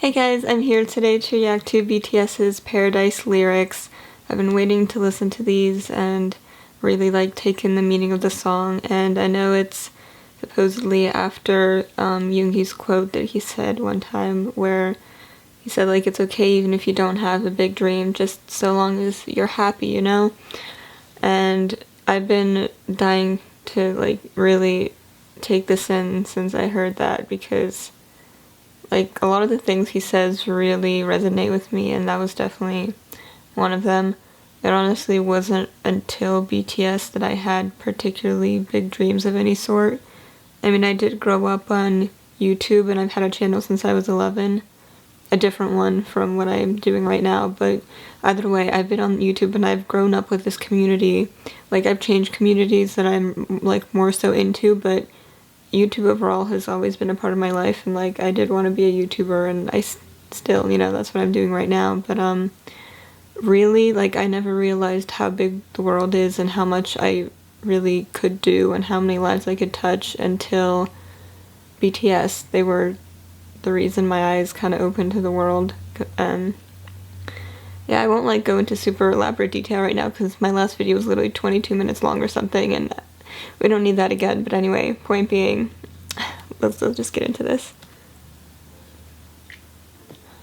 Hey guys, I'm here today to react to BTS's Paradise lyrics. I've been waiting to listen to these and really take in the meaning of the song, and I know it's supposedly after Yoongi's quote that he said one time where he said it's okay even if you don't have a big dream, just so long as you're happy, you know? And I've been dying to really take this in since I heard that, because a lot of the things he says really resonate with me, and that was definitely one of them. It honestly wasn't until BTS that I had particularly big dreams of any sort. I mean, I did grow up on YouTube, and I've had a channel since I was 11. A different one from what I'm doing right now, but either way, I've been on YouTube and I've grown up with this community. I've changed communities that I'm more so into, but YouTube overall has always been a part of my life, and I did want to be a YouTuber, and I still, that's what I'm doing right now. But really, I never realized how big the world is and how much I really could do and how many lives I could touch until BTS. They were the reason my eyes kind of opened to the world. Yeah, I won't go into super elaborate detail right now because my last video was literally 22 minutes long or something, and we don't need that again. But anyway, point being, let's just get into this.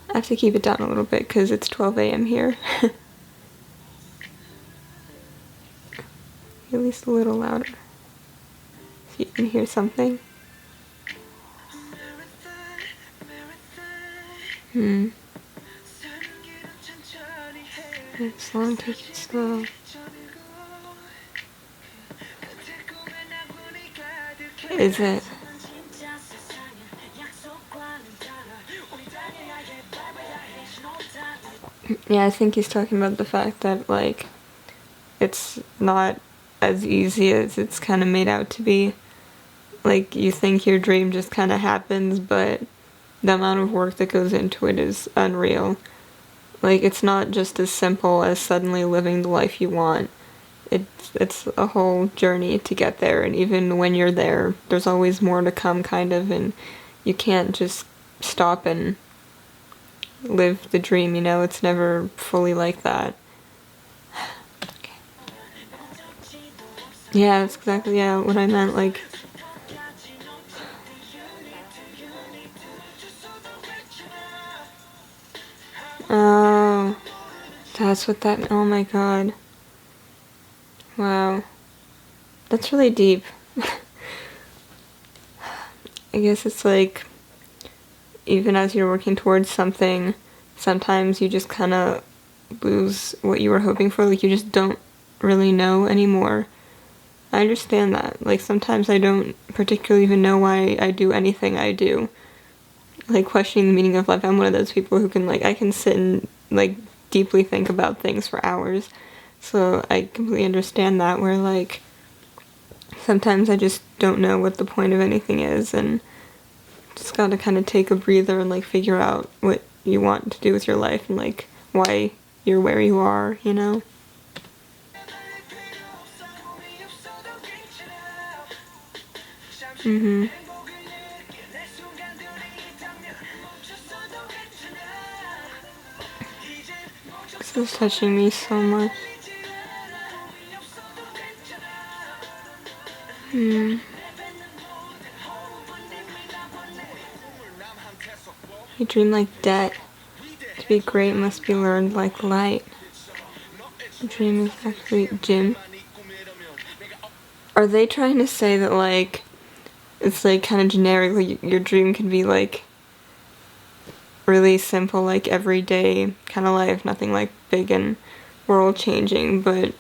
I have to keep it down a little bit because it's 12 a.m. here. At least a little louder so you can hear something. It's long, take it slow. Is it? Yeah, I think he's talking about the fact that it's not as easy as it's kind of made out to be. You think your dream just kind of happens, but the amount of work that goes into it is unreal. It's not just as simple as suddenly living the life you want. It's a whole journey to get there, and even when you're there, there's always more to come, kind of, and you can't just stop and live the dream, it's never fully like that. Okay. Yeah, that's exactly, what I meant, oh, that's what that, oh my god. Wow. That's really deep. I guess it's even as you're working towards something, sometimes you just kind of lose what you were hoping for. You just don't really know anymore. I understand that. Sometimes I don't particularly even know why I do anything I do. Questioning the meaning of life. I'm one of those people who can, I can sit and, deeply think about things for hours. So I completely understand that, where, sometimes I just don't know what the point of anything is, and just gotta kind of take a breather and, figure out what you want to do with your life and, why you're where you are, This is touching me so much. You dream like debt. To be great must be learned like light. The dream is actually Jim. Are they trying to say that it's kind of generic, your dream can be really simple, everyday kind of life, nothing big and world changing, but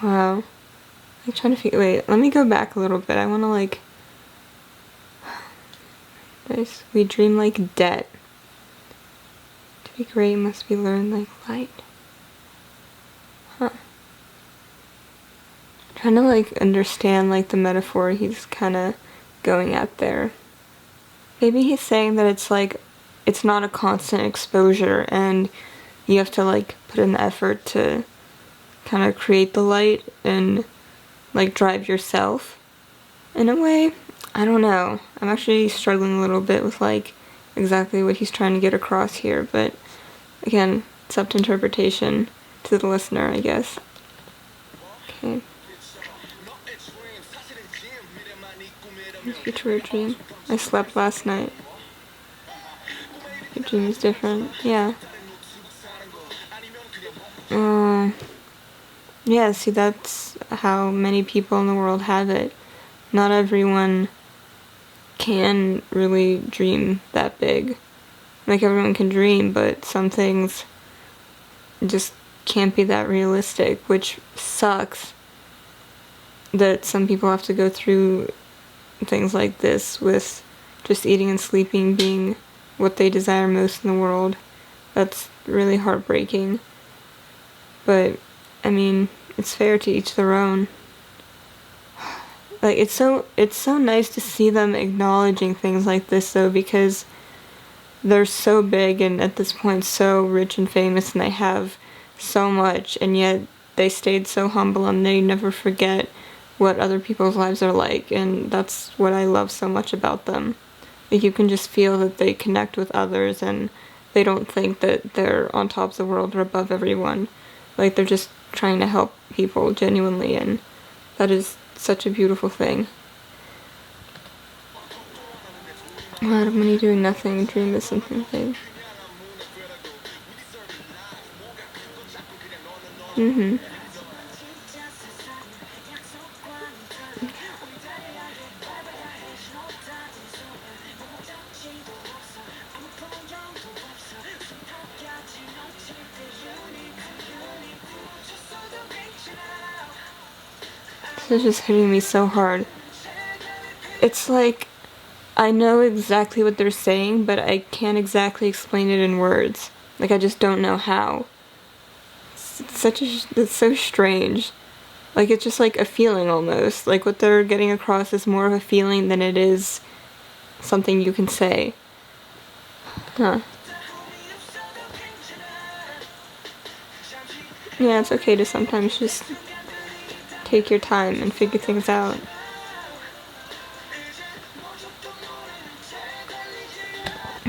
wow. I'm trying to figure, wait, let me go back a little bit. I want to this, we dream like debt. To be great must be learned like light. Huh. Trying to understand the metaphor he's kind of going at there. Maybe he's saying that it's not a constant exposure, and you have to put in the effort to kind of create the light and drive yourself in a way. I don't know. I'm actually struggling a little bit with like exactly what he's trying to get across here, but again, it's up to interpretation to the listener, I guess. Okay. Future dream. I slept last night. Your dream is different. Yeah. Yeah, see, that's how many people in the world have it. Not everyone can really dream that big. Like, everyone can dream, but some things just can't be that realistic, which sucks that some people have to go through things like this with just eating and sleeping being what they desire most in the world. That's really heartbreaking. But, I mean, it's fair to each their own. Like, it's so nice to see them acknowledging things like this, though, because they're so big and at this point so rich and famous and they have so much, and yet they stayed so humble and they never forget what other people's lives are like, and that's what I love so much about them. Like, you can just feel that they connect with others and they don't think that they're on top of the world or above everyone. Like, they're just trying to help people genuinely, and that is such a beautiful thing. A lot of money doing nothing, dream is something big. This is just hitting me so hard. It's like, I know exactly what they're saying, but I can't exactly explain it in words. Like, I just don't know how. It's so strange. Like, it's just like a feeling almost. Like, what they're getting across is more of a feeling than it is something you can say. Huh. Yeah, it's okay to sometimes just take your time and figure things out.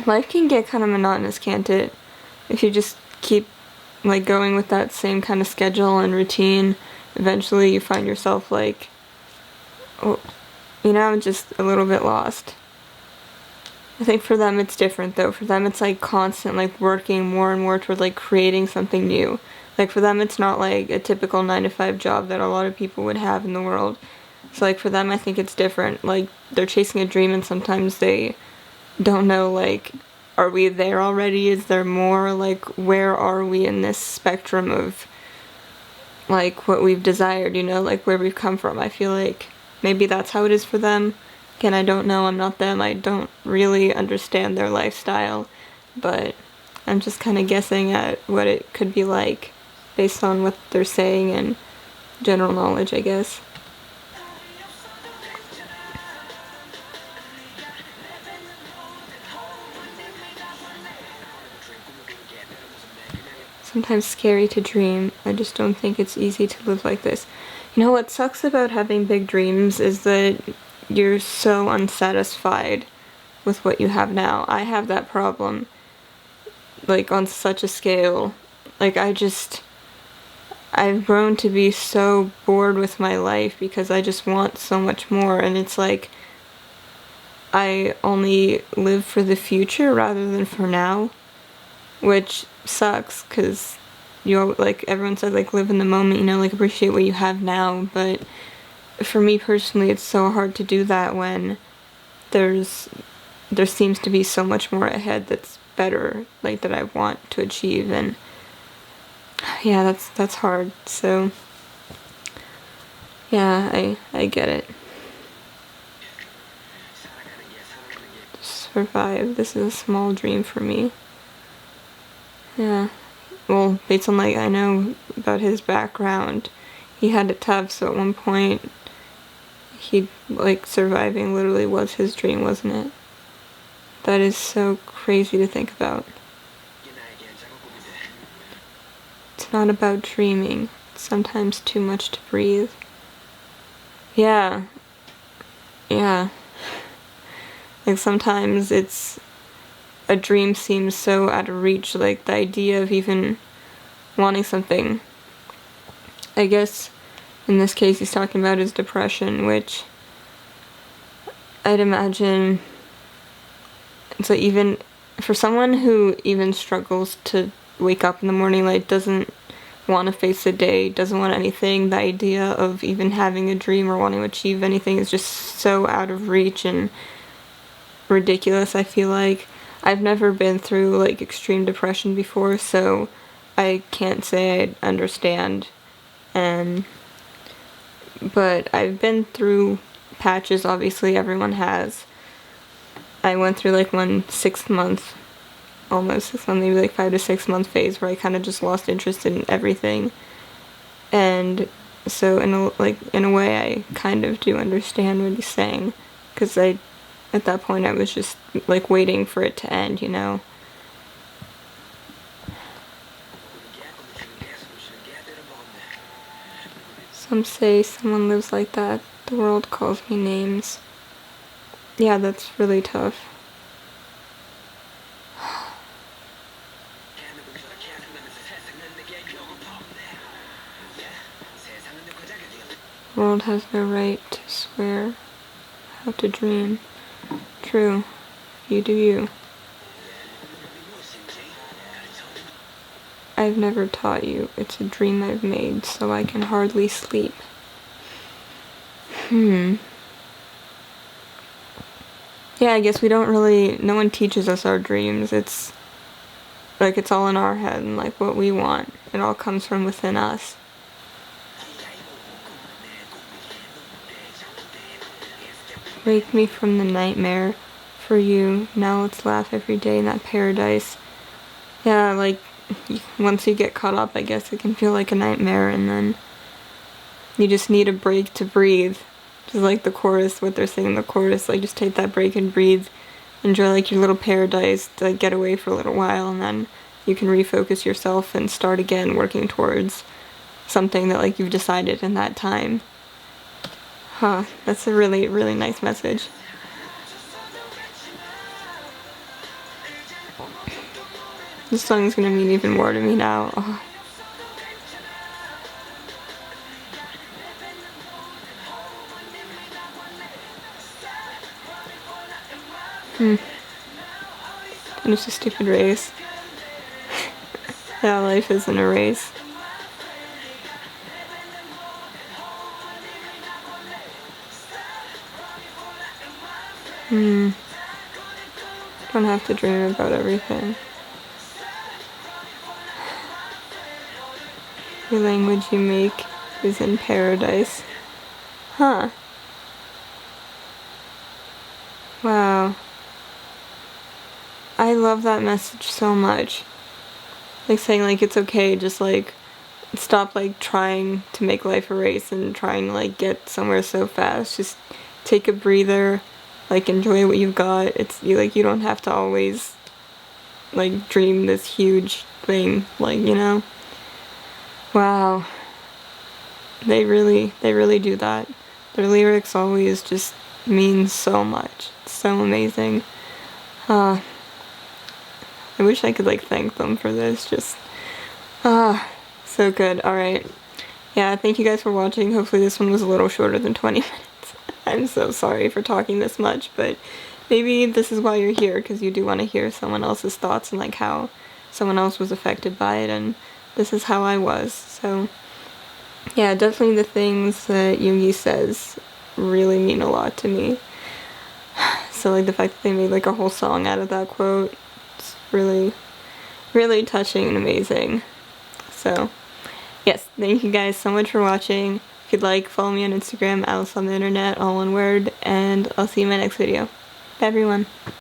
Life can get kind of monotonous, can't it? If you just keep like going with that same kind of schedule and routine, eventually you find yourself like, oh, just a little bit lost. I think for them it's different though. For them it's like constant, like working more and more toward like creating something new. Like for them it's not like a typical 9-to-5 job that a lot of people would have in the world. So like for them I think it's different. Like they're chasing a dream and sometimes they don't know like, are we there already? Is there more? Like where are we in this spectrum of like what we've desired, like where we've come from. I feel like maybe that's how it is for them. Again, I don't know, I'm not them, I don't really understand their lifestyle, but I'm just kind of guessing at what it could be like based on what they're saying and general knowledge, I guess. Sometimes scary to dream. I just don't think it's easy to live like this. What sucks about having big dreams is that you're so unsatisfied with what you have now. I have that problem, like, on such a scale. Like, I've grown to be so bored with my life because I just want so much more, and it's like, I only live for the future rather than for now, which sucks, because like, everyone said, like, live in the moment, like, appreciate what you have now, but for me personally, it's so hard to do that when there seems to be so much more ahead that's better, like, that I want to achieve, and yeah, that's hard, so yeah, I get it. Survive. This is a small dream for me. Yeah. Well, based on, like, I know about his background, he had it tough, so at one point, surviving literally was his dream, wasn't it? That is so crazy to think about. It's not about dreaming. It's sometimes too much to breathe. Yeah. Like sometimes a dream seems so out of reach, like the idea of even wanting something. I guess in this case he's talking about his depression, which I'd imagine it's like, even for someone who even struggles to wake up in the morning, like doesn't want to face the day, doesn't want anything, the idea of even having a dream or wanting to achieve anything is just so out of reach and ridiculous. I feel like I've never been through like extreme depression before, so I can't say I understand. But I've been through patches, obviously everyone has. I went through like one 6 month, almost 6 months, maybe like 5 to 6 month phase where I kind of just lost interest in everything. And so in a way I kind of do understand what he's saying, because at that point I was just like waiting for it to end, you know. Some say someone lives like that, the world calls me names. Yeah, that's really tough. The world has no right to swear how to dream. True. You do you. I've never taught you. It's a dream I've made, so I can hardly sleep. Yeah, I guess no one teaches us our dreams. It's like it's all in our head and like what we want. It all comes from within us. Wake me from the nightmare for you. Now let's laugh every day in that paradise. Yeah, like once you get caught up, I guess it can feel like a nightmare, and then you just need a break to breathe. Just like the chorus, what they're saying in the chorus, like just take that break and breathe. Enjoy like your little paradise to like, get away for a little while, and then you can refocus yourself and start again working towards something that like you've decided in that time. That's a really, really nice message. This song is gonna mean even more to me now. Finish a stupid race. Yeah, life isn't a race. Don't have to dream about everything. The language you make is in paradise. Wow. I love that message so much. Like saying like it's okay, just like stop like trying to make life a race and trying to like get somewhere so fast. Just take a breather, like enjoy what you've got. You don't have to always like dream this huge thing, like, you know. Wow. They really do that. Their lyrics always just mean so much. It's so amazing. I wish I could like thank them for this. Just so good. Alright. Yeah, thank you guys for watching. Hopefully this one was a little shorter than 20 minutes. I'm so sorry for talking this much, but maybe this is why you're here, because you do want to hear someone else's thoughts and like how someone else was affected by it, and this is how I was. So yeah, definitely the things that Yoongi says really mean a lot to me. So like the fact that they made like a whole song out of that quote, it's really, really touching and amazing. So yes, thank you guys so much for watching. If you'd like, follow me on Instagram, Alice on the Internet, all one word, and I'll see you in my next video. Bye everyone.